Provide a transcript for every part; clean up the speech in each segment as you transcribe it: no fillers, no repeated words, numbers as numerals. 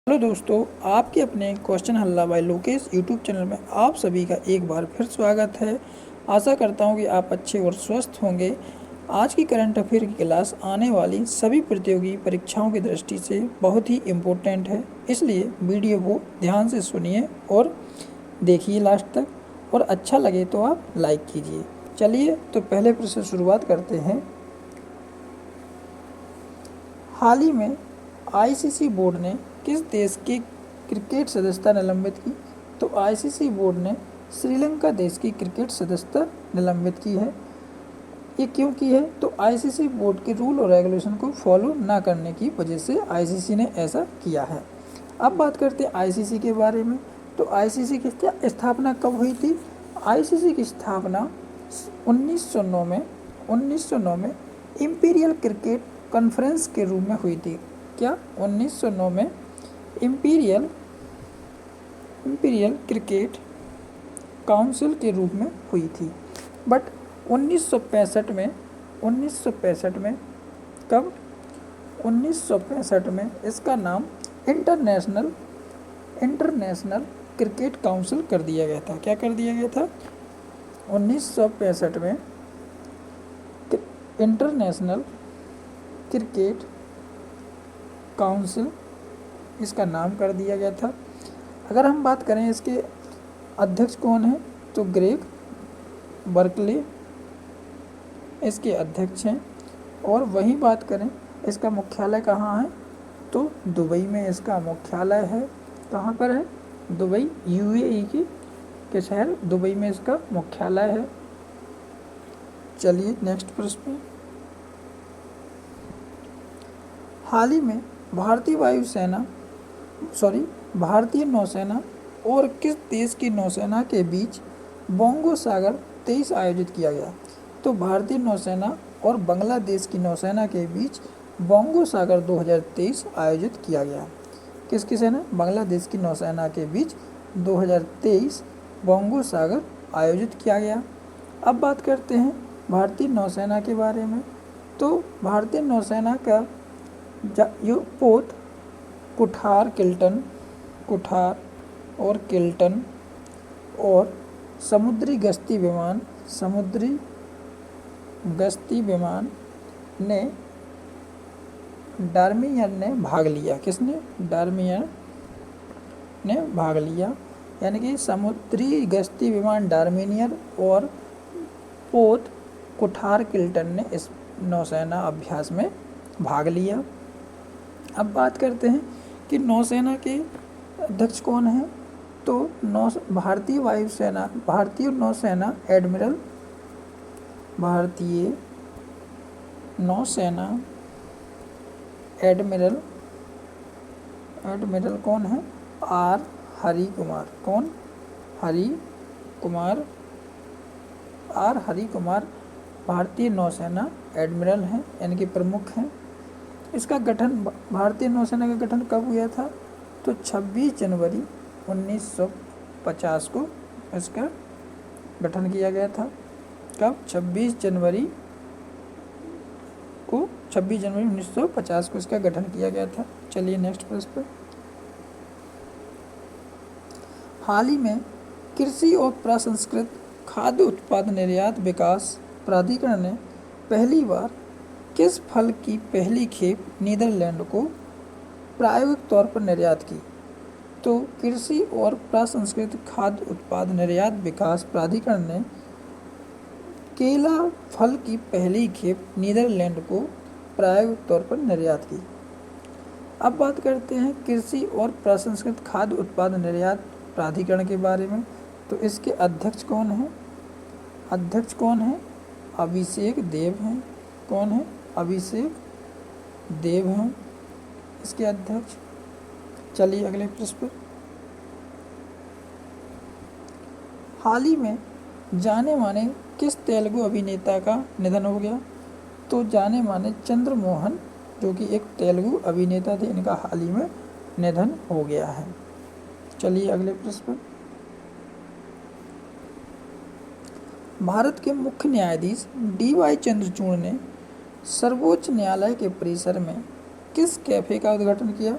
Hello दोस्तों, आपके अपने क्वेश्चन हल्ला बाय लोकेश यूट्यूब चैनल में आप सभी का एक बार फिर स्वागत है। आशा करता हूं कि आप अच्छे और स्वस्थ होंगे। आज की करंट अफेयर की क्लास आने वाली सभी प्रतियोगी परीक्षाओं की दृष्टि से बहुत ही इम्पोर्टेंट है, इसलिए वीडियो को ध्यान से सुनिए और देखिए लास्ट तक, और अच्छा लगे तो आप लाइक कीजिए। चलिए तो पहले प्रश्न से शुरुआत करते हैं। हाल ही में आईसीसी बोर्ड ने किस देश की क्रिकेट सदस्यता निलंबित की? तो आईसीसी बोर्ड ने श्रीलंका देश की क्रिकेट सदस्यता निलंबित की है। ये क्यों की है? तो आईसीसी बोर्ड के रूल और रेगुलेशन को फॉलो ना करने की वजह से आईसीसी ने ऐसा किया है। अब बात करते हैं आईसीसी के बारे में। तो आईसीसी की स्थापना कब हुई थी? आईसीसी की स्थापना 1909 में इंपीरियल क्रिकेट कॉन्फ्रेंस के रूप में हुई थी। क्या? 1909 में इंपीरियल क्रिकेट काउंसिल के रूप में हुई थी। बट 1965 में कब? 1965 में इसका नाम इंटरनेशनल क्रिकेट काउंसिल कर दिया गया था। क्या कर दिया गया था? 1965 में इंटरनेशनल क्रिकेट काउंसिल इसका नाम कर दिया गया था। अगर हम बात करें इसके अध्यक्ष कौन है, तो ग्रेग बर्कले इसके अध्यक्ष हैं। और वहीं बात करें इसका मुख्यालय कहाँ है, तो दुबई में इसका मुख्यालय है। कहाँ पर है? दुबई, यूएई के शहर दुबई में इसका मुख्यालय है। चलिए नेक्स्ट प्रश्न। हाल ही में भारतीय नौसेना और किस देश की नौसेना के बीच बोंगो सागर 23 आयोजित किया गया? तो भारतीय नौसेना और बांग्लादेश की नौसेना के बीच बोंगो सागर 2023 आयोजित किया गया। किसकी सेना? बांग्लादेश की नौसेना के बीच 2023 बोंगो सागर आयोजित किया गया। अब बात करते हैं भारतीय नौसेना के बारे में। तो भारतीय नौसेना का पोत कुठार और समुद्री गश्ती विमान ने डार्मियर ने भाग लिया। किसने? डार्मियर ने भाग लिया। यानी कि समुद्री गश्ती विमान डार्मिनियर और पोत कुठार किल्टन ने इस नौसेना अभ्यास में भाग लिया। अब बात करते हैं कि नौसेना के अध्यक्ष कौन है? तो भारतीय नौसेना एडमिरल कौन है? आर हरि कुमार। कौन? आर हरि कुमार भारतीय नौसेना एडमिरल हैं, यानी कि प्रमुख हैं। इसका गठन, भारतीय नौसेना का गठन कब हुआ था? तो 26 जनवरी 1950 को इसका गठन किया गया था। कब? 26 जनवरी 1950 को इसका गठन किया गया था। चलिए नेक्स्ट प्रश्न पर। हाल ही में कृषि और प्रसंस्कृत खाद्य उत्पाद निर्यात विकास प्राधिकरण ने पहली बार किस फल की पहली खेप नीदरलैंड को प्रायोगिक तौर पर निर्यात की? तो कृषि और प्रसंस्कृत खाद्य उत्पाद निर्यात विकास प्राधिकरण ने केला फल की पहली खेप नीदरलैंड को प्रायोगिक तौर पर निर्यात की। अब बात करते हैं कृषि और प्रसंस्कृत खाद्य उत्पाद निर्यात प्राधिकरण के बारे में। तो इसके अध्यक्ष कौन है? अभिषेक देव हैं। कौन है? अभिषेक देव हैं इसके अध्यक्ष। चलिए अगले प्रश्न पर। हाल ही में जाने माने किस तेलुगु अभिनेता का निधन हो गया? तो जाने माने चंद्रमोहन, जो कि एक तेलुगु अभिनेता थे, इनका हाल ही में निधन हो गया है। चलिए अगले प्रश्न पर। भारत के मुख्य न्यायाधीश DY चंद्रचूड़ ने सर्वोच्च न्यायालय के परिसर में किस कैफे का उद्घाटन किया?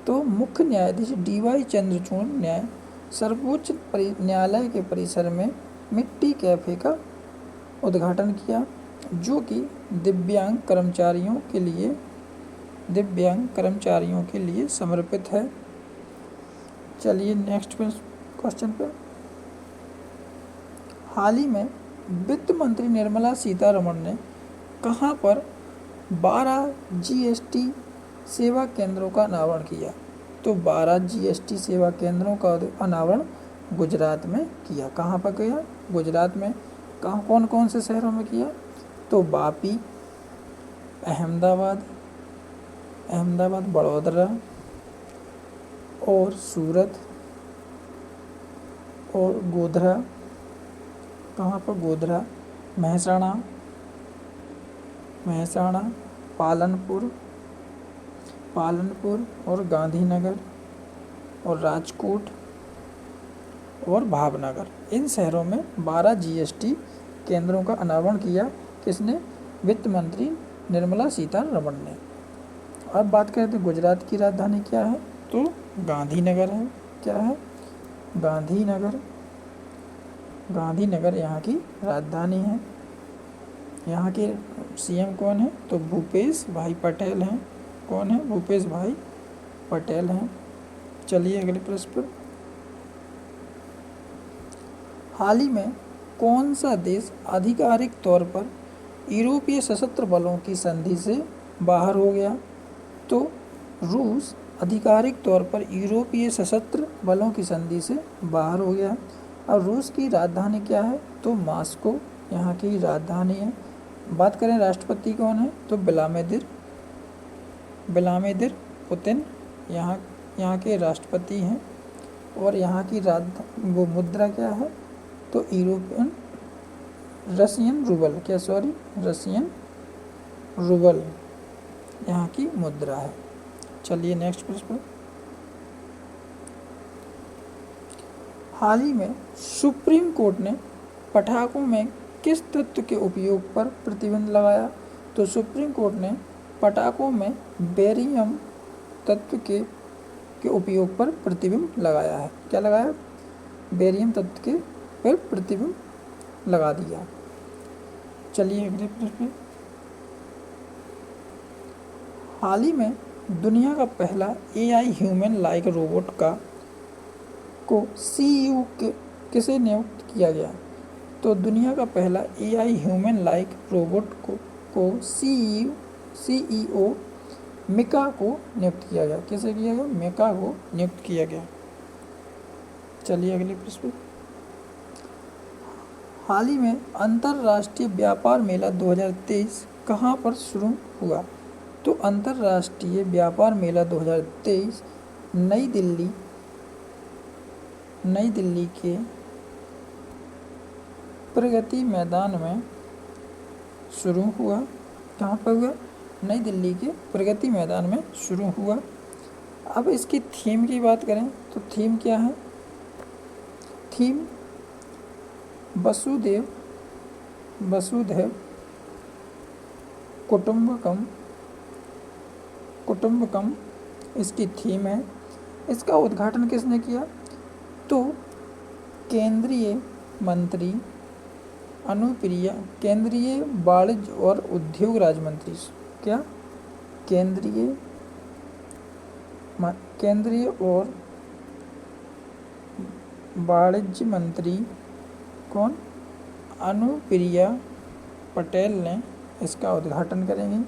तो मुख्य न्यायाधीश DY चंद्रचूड़ ने सर्वोच्च न्यायालय के परिसर में मिट्टी कैफे का उद्घाटन किया, जो कि दिव्यांग कर्मचारियों के लिए समर्पित है। चलिए नेक्स्ट क्वेश्चन पे। हाल ही में वित्त मंत्री निर्मला सीतारमण ने कहां पर 12 GST सेवा केंद्रों का अनावरण किया? तो 12 GST सेवा केंद्रों का अनावरण गुजरात में किया। कहाँ पर किया? गुजरात में। कौन कौन से शहरों में किया? तो वापी, अहमदाबाद, बड़ौदरा और सूरत और गोधरा। कहाँ पर? गोधरा, महसाणा, पालनपुर और गांधीनगर और राजकोट और भावनगर। इन शहरों में 12 GST केंद्रों का अनावरण किया। किसने? वित्त मंत्री निर्मला सीतारमण ने। अब बात करते हैं गुजरात की राजधानी क्या है? तो गांधीनगर है। क्या है? गांधीनगर यहाँ की राजधानी है। यहाँ के CM कौन है? तो भूपेश भाई पटेल हैं। कौन है? भूपेश भाई पटेल हैं। चलिए अगले प्रश्न पर। हाल ही में कौन सा देश आधिकारिक तौर पर यूरोपीय सशस्त्र बलों की संधि से बाहर हो गया? तो रूस आधिकारिक तौर पर यूरोपीय सशस्त्र बलों की संधि से बाहर हो गया। और रूस की राजधानी क्या है? तो मॉस्को यहाँ की राजधानी है। बात करें राष्ट्रपति कौन है? तो व्लादिमीर पुतिन यहाँ के राष्ट्रपति हैं। और यहाँ की वो मुद्रा क्या है? तो रशियन रूबल यहाँ की मुद्रा है। चलिए नेक्स्ट प्रश्न। हाल ही में सुप्रीम कोर्ट ने पटाखों में किस तत्व के उपयोग पर प्रतिबंध लगाया? तो सुप्रीम कोर्ट ने पटाखों में बेरियम तत्व के उपयोग पर प्रतिबंध लगाया है। क्या लगाया? बेरियम तत्व के पर प्रतिबंध लगा दिया। चलिए अगले प्रश्न। हाल ही में दुनिया का पहला AI ह्यूमन लाइक रोबोट को CEO किसे नियुक्त किया गया? तो दुनिया का पहला AI ह्यूमन लाइक रोबोट को CEO मिका को नियुक्त किया गया। किसे किया गया? मिका को नियुक्त किया गया। चलिए अगले प्रश्न। हाल ही में अंतर्राष्ट्रीय व्यापार मेला 2023 कहाँ पर शुरू हुआ? तो अंतर्राष्ट्रीय व्यापार मेला 2023 नई दिल्ली के प्रगति मैदान में शुरू हुआ। कहाँ पर हुआ? नई दिल्ली के प्रगति मैदान में शुरू हुआ। अब इसकी थीम की बात करें तो थीम क्या है? थीम वसुधैव कुटुंबकम इसकी थीम है। इसका उद्घाटन किसने किया? तो केंद्रीय मंत्री अनुप्रिया, केंद्रीय वाणिज्य और उद्योग राज्य मंत्री। क्या? केंद्रीय और वाणिज्य मंत्री कौन? अनुप्रिया पटेल ने इसका उद्घाटन करेंगे।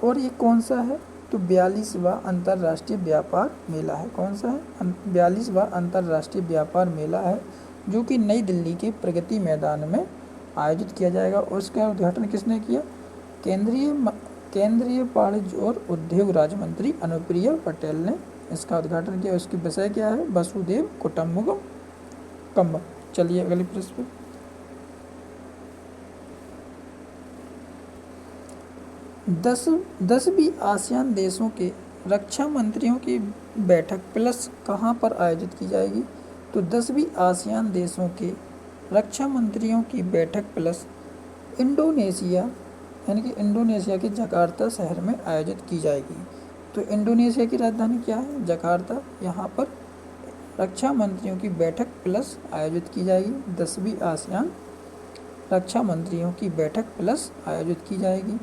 और ये कौन सा है? तो 42वां अंतर्राष्ट्रीय व्यापार मेला है। कौन सा है? 42वां अंतर्राष्ट्रीय व्यापार मेला है, जो कि नई दिल्ली के प्रगति मैदान में आयोजित किया जाएगा। और इसका उद्घाटन किसने किया? केंद्रीय वाणिज्य और उद्योग राज्य मंत्री अनुप्रिया पटेल ने इसका उद्घाटन किया। उसकी विषय क्या है? वसुधैव कुटुंबकम। चलिए अगले प्रश्न। 10वीं आसियान देशों के रक्षा मंत्रियों की बैठक प्लस कहाँ पर आयोजित की जाएगी? तो 10वीं आसियान देशों के रक्षा मंत्रियों की बैठक प्लस इंडोनेशिया यानी कि इंडोनेशिया के जकार्ता शहर में आयोजित की जाएगी। तो इंडोनेशिया की राजधानी क्या है? जकार्ता। यहाँ पर रक्षा मंत्रियों की बैठक प्लस आयोजित की जाएगी। 10वीं आसियान रक्षा मंत्रियों की बैठक प्लस आयोजित की जाएगी।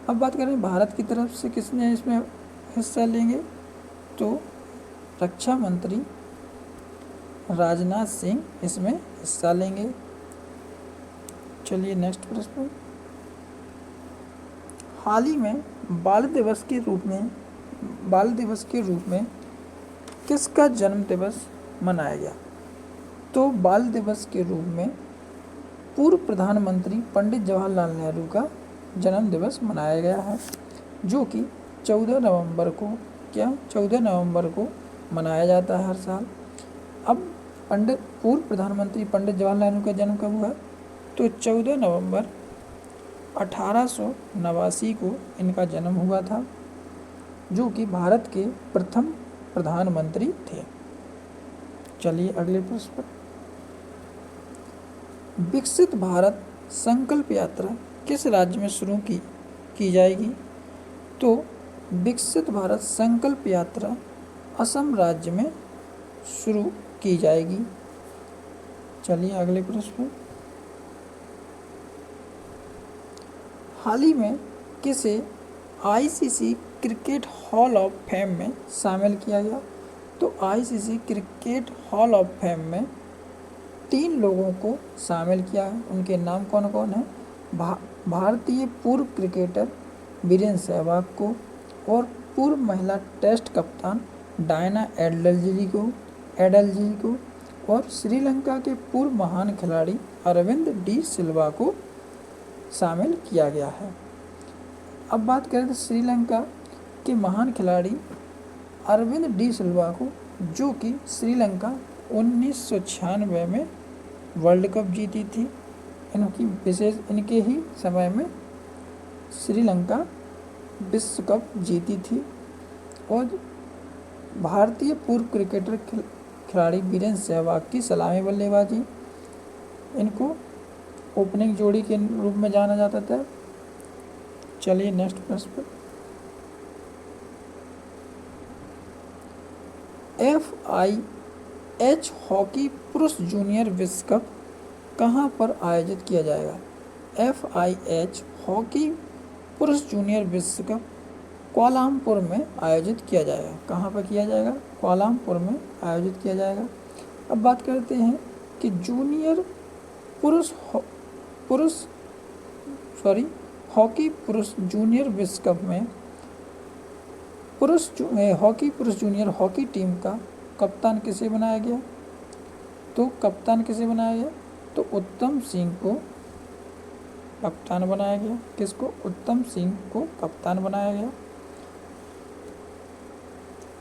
अब बात करें भारत की तरफ से किसने इसमें हिस्सा लेंगे, तो रक्षा मंत्री राजनाथ सिंह इसमें हिस्सा लेंगे। चलिए नेक्स्ट प्रश्न। हाल ही में बाल दिवस के रूप में किसका जन्म दिवस मनाया गया? तो बाल दिवस के रूप में पूर्व प्रधानमंत्री पंडित जवाहरलाल नेहरू का जन्म दिवस मनाया गया है, जो कि 14 नवंबर को मनाया जाता है हर साल। अब पूर्व प्रधानमंत्री पंडित जवाहरलाल नेहरू का जन्म कब हुआ? तो 14 नवंबर 1889 को इनका जन्म हुआ था, जो कि भारत के प्रथम प्रधानमंत्री थे। चलिए अगले प्रश्न पर। विकसित भारत संकल्प यात्रा किस राज्य में शुरू की जाएगी? तो विकसित भारत संकल्प यात्रा असम राज्य में शुरू की जाएगी। चलिए अगले प्रश्न। हाल ही में किसे ICC cricket hall of fame में शामिल किया गया? तो ICC cricket hall of fame में 3 लोगों को शामिल किया है। उनके नाम कौन कौन है? भारतीय पूर्व क्रिकेटर वीरेंद्र सहवाग को, और पूर्व महिला टेस्ट कप्तान डायना एडलजी को, और श्रीलंका के पूर्व महान खिलाड़ी अरविंद डी सिल्वा को शामिल किया गया है। अब बात करें तो श्रीलंका के महान खिलाड़ी अरविंद डी सिल्वा को, जो कि श्रीलंका 1996 में वर्ल्ड कप जीती थी। इनके ही समय में श्रीलंका विश्व कप जीती थी। और भारतीय पूर्व क्रिकेटर खिलाड़ी वीरेंद्र सहवाग की सलामी बल्लेबाजी, इनको ओपनिंग जोड़ी के रूप में जाना जाता था। चलिए नेक्स्ट प्रश्न पर। FIH हॉकी पुरुष जूनियर विश्व कप कहाँ पर आयोजित किया जाएगा? FIH हॉकी पुरुष जूनियर विश्व कप कुआलालंपुर में आयोजित किया जाएगा। कहाँ पर किया जाएगा? कुआलालंपुर में आयोजित किया जाएगा। अब बात करते हैं कि हॉकी पुरुष जूनियर विश्व कप में हॉकी पुरुष जूनियर हॉकी टीम का कप्तान किसे बनाया गया? तो कप्तान किसे बनाया गया? तो उत्तम सिंह को कप्तान बनाया गया। किसको? उत्तम सिंह को कप्तान बनाया गया।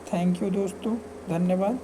थैंक यू दोस्तों, धन्यवाद।